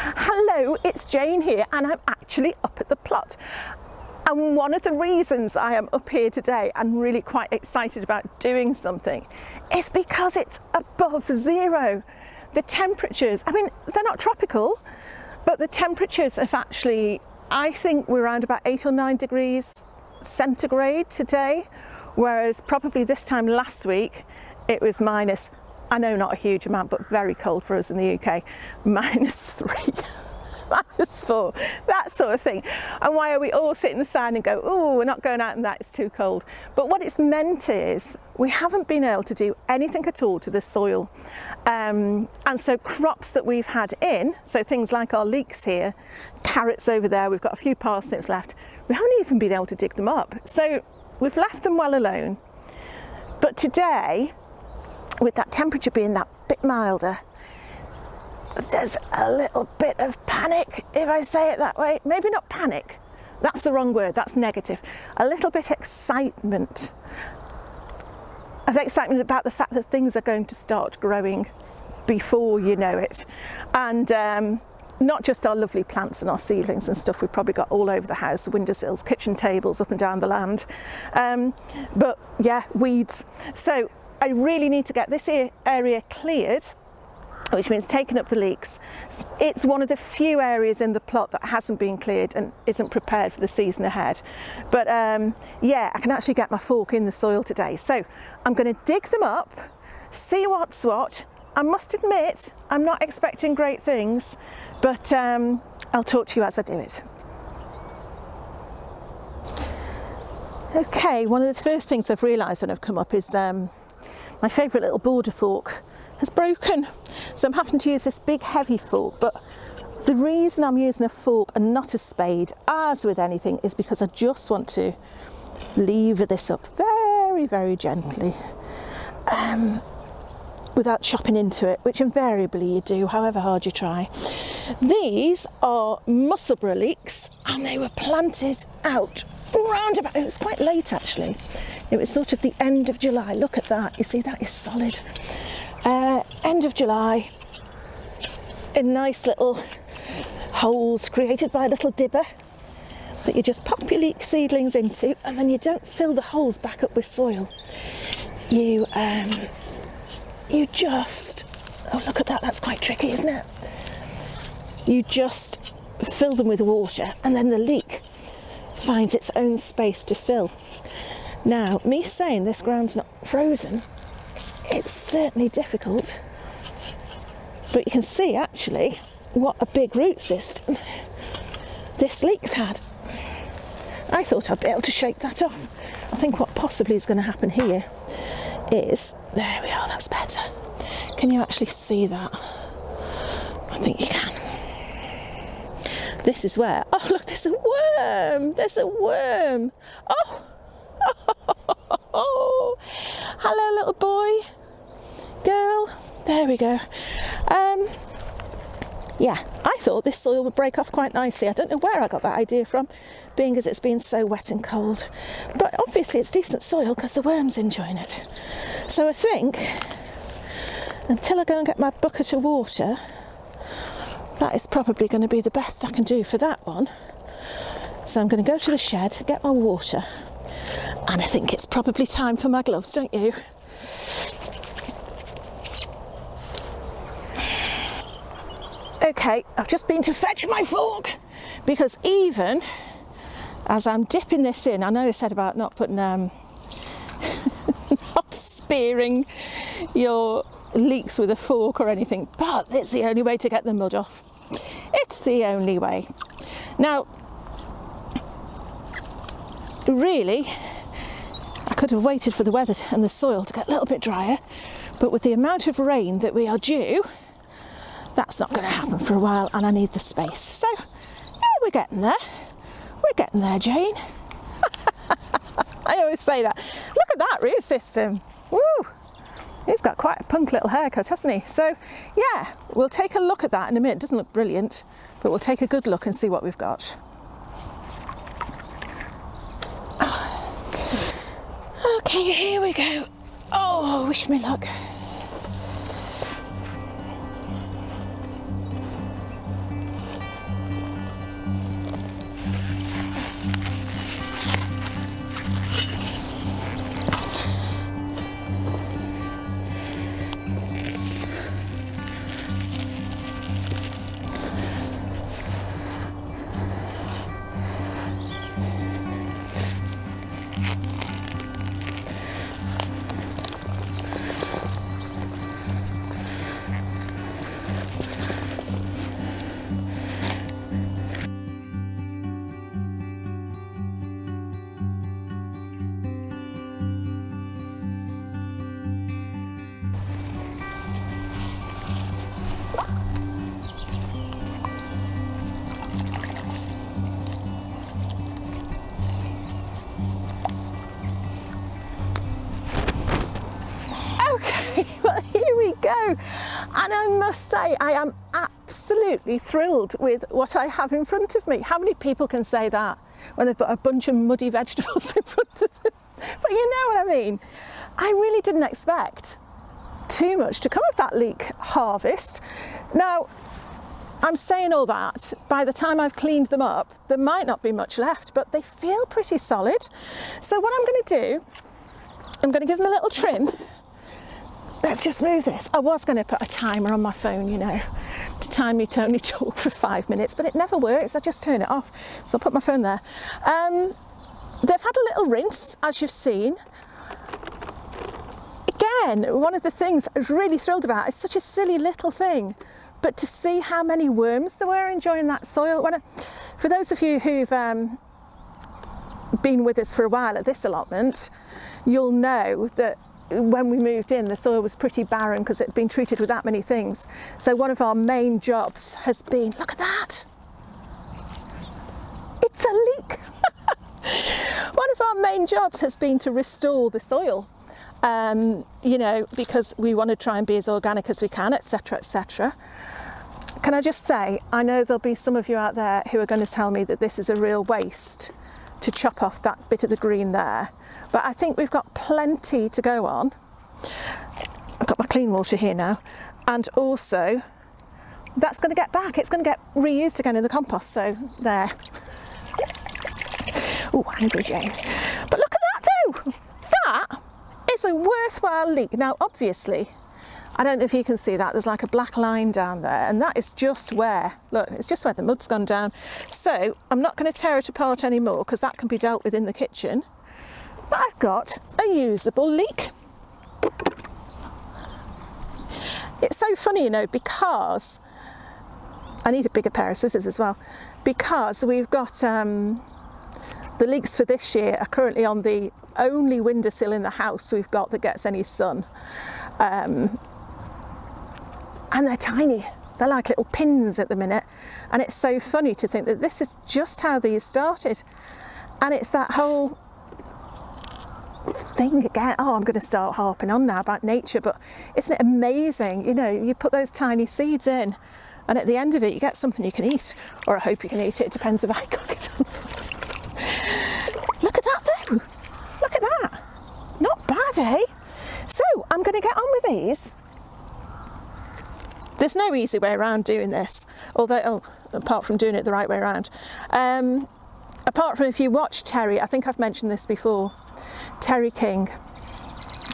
Hello, it's Jane here and I'm actually up at the plot. And one of the reasons I am up here today and really quite excited about doing something is because it's above zero. The temperatures, I mean, they're not tropical, but the temperatures have actually, I think we're around about 8 or 9 degrees centigrade today, whereas probably this time last week it was minus, I know not a huge amount, but very cold for us in the UK, -3. -4, that sort of thing. And why are we all sit in the sun and go, oh, we're not going out in that, it's too cold. But what it's meant is we haven't been able to do anything at all to the soil. And so crops that we've had in, so things like our leeks here, carrots over there, we've got a few parsnips left, we haven't even been able to dig them up. So we've left them well alone. But today, with that temperature being that bit milder, there's a little bit of panic, if I say it that way. Maybe not panic, that's the wrong word, that's negative. A little bit excitement. Of excitement about the fact that things are going to start growing before you know it. And not just our lovely plants and our seedlings and stuff we've probably got all over the house, windowsills, kitchen tables, up and down the land. But yeah, weeds. So I really need to get this area cleared, which means taking up the leeks. It's one of the few areas in the plot that hasn't been cleared and isn't prepared for the season ahead. But yeah, I can actually get my fork in the soil today. So I'm going to dig them up, see what's what. I must admit, I'm not expecting great things, but I'll talk to you as I do it. Okay, one of the first things I've realised when I've come up is my favourite little border fork has broken. So I'm having to use this big heavy fork, but the reason I'm using a fork and not a spade, as with anything, is because I just want to lever this up very, very gently without chopping into it, which invariably you do, however hard you try. These are Musselburgh leeks and they were planted out round about, it was quite late actually. It was sort of the end of July. Look at that, you see that is solid. End of July, in nice little holes created by a little dibber that you just pop your leek seedlings into, and then you don't fill the holes back up with soil. You just, oh look at that, that's quite tricky, isn't it? You just fill them with water and then the leek finds its own space to fill. Now, me saying this ground's not frozen, it's certainly difficult, but you can see actually what a big root system this leek's had. I thought I'd be able to shake that off. I think what possibly is going to happen here is, there we are, that's better. Can you actually see that? I think you can. This is where, oh look, there's a worm, there's a worm. Oh, oh. Hello little boy, girl, there we go. Yeah, I thought this soil would break off quite nicely. I don't know where I got that idea from, being as it's been so wet and cold. But obviously it's decent soil because the worm's enjoying it. So I think, until I go and get my bucket of water, that is probably going to be the best I can do for that one. So I'm going to go to the shed, get my water, and I think it's probably time for my gloves, don't you? Okay, I've just been to fetch my fork, because even as I'm dipping this in, I know I said about not putting, not spearing your leeks with a fork or anything, but it's the only way to get the mud off. It's the only way. Now, really, I could have waited for the weather and the soil to get a little bit drier, but with the amount of rain that we are due, that's not going to happen for a while, and I need the space. So, yeah, we're getting there. We're getting there, Jane. I always say that. Look at that root system. Woo! He's got quite a punk little haircut, hasn't he? So, yeah, we'll take a look at that in a minute. It doesn't look brilliant, but we'll take a good look and see what we've got. Okay, here we go. Oh, wish me luck. And I must say, I am absolutely thrilled with what I have in front of me. How many people can say that when they've got a bunch of muddy vegetables in front of them? But you know what I mean. I really didn't expect too much to come of that leek harvest. Now, I'm saying all that, by the time I've cleaned them up, there might not be much left, but they feel pretty solid. So what I'm going to do, I'm going to give them a little trim. Let's just move this. I was going to put a timer on my phone, you know, to time me to only talk for 5 minutes, but it never works. I just turn it off. So I'll put my phone there. They've had a little rinse, as you've seen. Again, one of the things I was really thrilled about, it's such a silly little thing, but to see how many worms there were enjoying that soil. For those of you who've been with us for a while at this allotment, you'll know that when we moved in, the soil was pretty barren because it had been treated with that many things. So one of our main jobs has been, look at that, it's a leek. One of our main jobs has been to restore the soil, you know, because we want to try and be as organic as we can, etc., etc. Can I just say, I know there'll be some of you out there who are going to tell me that this is a real waste to chop off that bit of the green there, but I think we've got plenty to go on. I've got my clean water here now, and also that's going to get back, it's going to get reused again in the compost, so there. Oh, angry Jane. But look at that though, that is a worthwhile leek. Now obviously, I don't know if you can see that, there's like a black line down there, and that is just where, look, it's just where the mud's gone down. So I'm not going to tear it apart anymore because that can be dealt with in the kitchen. But I've got a usable leek. It's so funny, you know, because I need a bigger pair of scissors as well, because we've got the leeks for this year are currently on the only windowsill in the house we've got that gets any sun. And they're tiny, they're like little pins at the minute, and it's so funny to think that this is just how these started. And it's that whole thing again, oh, I'm going to start harping on now about nature, but isn't it amazing, you know, you put those tiny seeds in and at the end of it you get something you can eat, or I hope you can eat it, it depends if I cook it or not. Look at that though, look at that, not bad, eh? So I'm going to get on with these. There's no easy way around doing this, although, apart from doing it the right way around. Apart from if you watch Terry, I think I've mentioned this before, Terry King.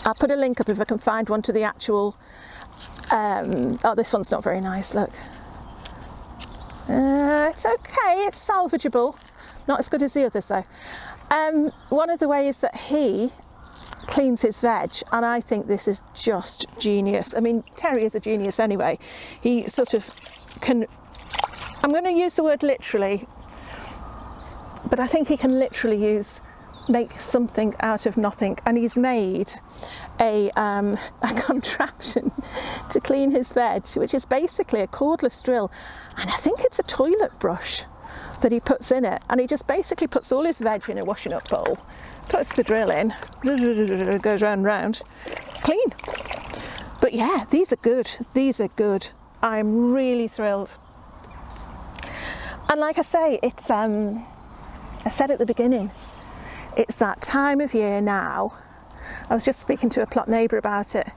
I'll put a link up if I can find one to the actual, oh, this one's not very nice, look. It's okay, it's salvageable. Not as good as the others though. One of the ways that he cleans his veg, and I think this is just genius. I mean, Terry is a genius anyway. He sort of can, I'm going to use the word literally, but I think he can literally make something out of nothing, and he's made a contraption to clean his veg, which is basically a cordless drill, and I think it's a toilet brush that he puts in it, and he just basically puts all his veg in a washing up bowl, puts the drill in, goes round and round, clean. But yeah, these are good, these are good. I'm really thrilled. And like I say, it's I said at the beginning, it's that time of year now. I was just speaking to a plot neighbour about it,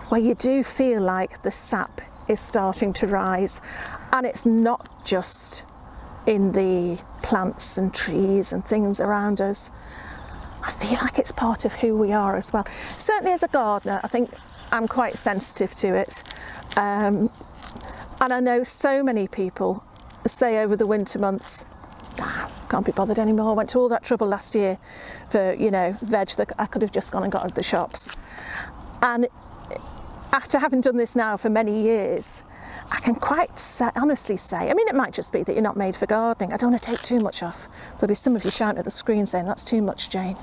where you do feel like the sap is starting to rise, and it's not just in the plants and trees and things around us. I feel like it's part of who we are as well. Certainly as a gardener, I think I'm quite sensitive to it. And I know so many people say over the winter months, can't be bothered anymore. I went to all that trouble last year for, you know, veg that I could have just gone and got at the shops. And after having done this now for many years, I can quite honestly say, I mean, it might just be that you're not made for gardening. I don't want to take too much off. There'll be some of you shouting at the screen saying, that's too much, Jane.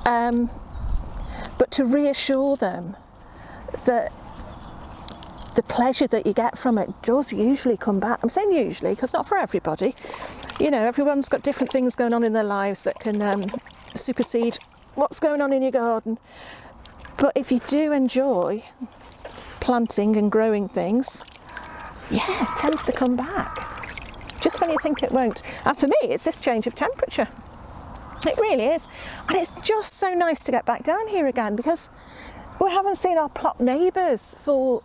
But to reassure them that the pleasure that you get from it does usually come back. I'm saying usually because not for everybody. You know, everyone's got different things going on in their lives that can supersede what's going on in your garden. But if you do enjoy planting and growing things, yeah, it tends to come back just when you think it won't. And for me, it's this change of temperature. It really is. And it's just so nice to get back down here again, because we haven't seen our plot neighbours for,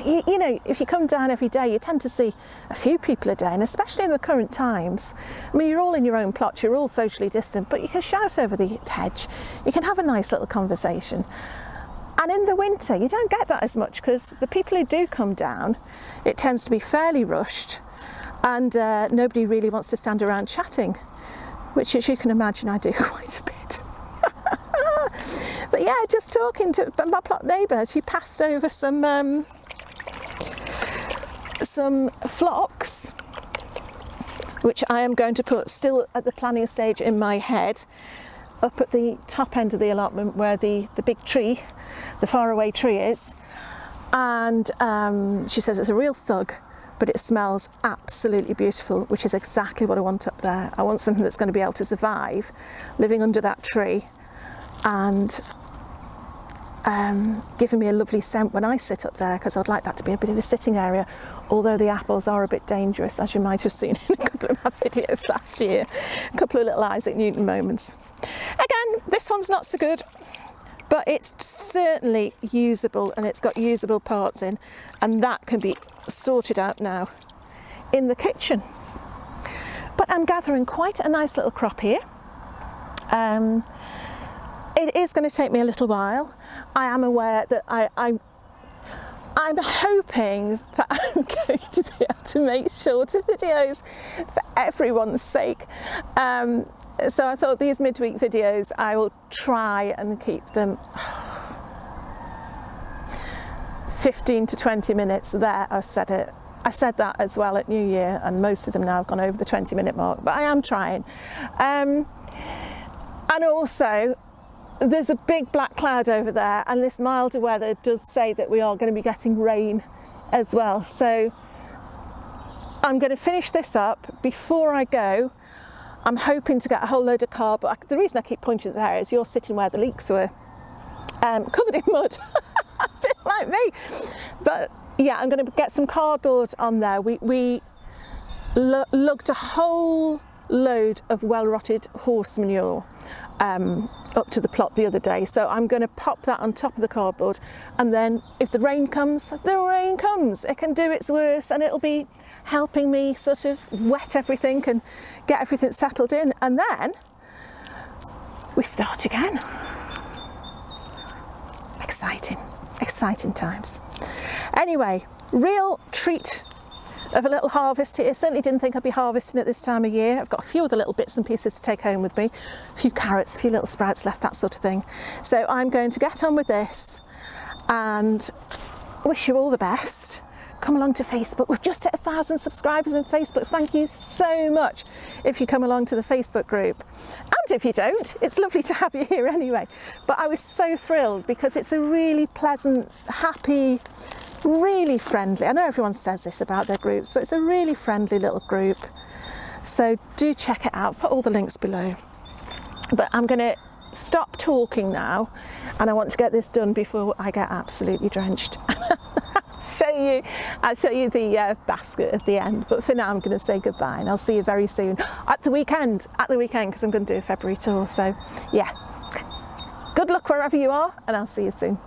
you know, if you come down every day, you tend to see a few people a day, and especially in the current times. I mean, you're all in your own plot, you're all socially distant, but you can shout over the hedge, you can have a nice little conversation. And in the winter, you don't get that as much, because the people who do come down, it tends to be fairly rushed, and nobody really wants to stand around chatting, which, as you can imagine, I do quite a bit. But yeah, just talking to my plot neighbour, she passed over some phlox, which I am going to put, still at the planning stage in my head, up at the top end of the allotment where the big tree, the faraway tree is. And she says it's a real thug, but it smells absolutely beautiful, which is exactly what I want up there. I want something that's going to be able to survive living under that tree and giving me a lovely scent when I sit up there, because I'd like that to be a bit of a sitting area, although the apples are a bit dangerous, as you might have seen in a couple of my videos last year. A couple of little Isaac Newton moments. Again, this one's not so good, but it's certainly usable, and it's got usable parts in, and that can be sorted out now in the kitchen. But I'm gathering quite a nice little crop here. It is going to take me a little while. I am aware that I'm hoping that I'm going to be able to make shorter videos for everyone's sake. So I thought these midweek videos, I will try and keep them 15 to 20 minutes. There, I've said it. I said that as well at New Year, and most of them now have gone over the 20-minute mark, but I am trying. And also, there's a big black cloud over there, and this milder weather does say that we are going to be getting rain as well. So I'm going to finish this up before I go. I'm hoping to get a whole load of cardboard. The reason I keep pointing there is you're sitting where the leeks were, covered in mud, a bit like me. But yeah, I'm going to get some cardboard on there. We lugged a whole load of well-rotted horse manure up to the plot the other day, so I'm going to pop that on top of the cardboard, and then if the rain comes, the rain comes. It can do its worst, and it'll be helping me sort of wet everything and get everything settled in, and then we start again. Exciting times. Anyway, real treat of a little harvest here. Certainly didn't think I'd be harvesting at this time of year. I've got a few other little bits and pieces to take home with me. A few carrots, a few little sprouts left, that sort of thing. So I'm going to get on with this and wish you all the best. Come along to Facebook. We've just hit 1,000 subscribers on Facebook. Thank you so much if you come along to the Facebook group. And if you don't, it's lovely to have you here anyway. But I was so thrilled because it's a really pleasant, happy, really friendly. I know everyone says this about their groups, but it's a really friendly little group. So do check it out. Put all the links below. But I'm going to stop talking now, and I want to get this done before I get absolutely drenched. I'll show you the basket at the end, but for now I'm going to say goodbye, and I'll see you very soon at the weekend, because I'm going to do a February tour. So yeah, good luck wherever you are, and I'll see you soon.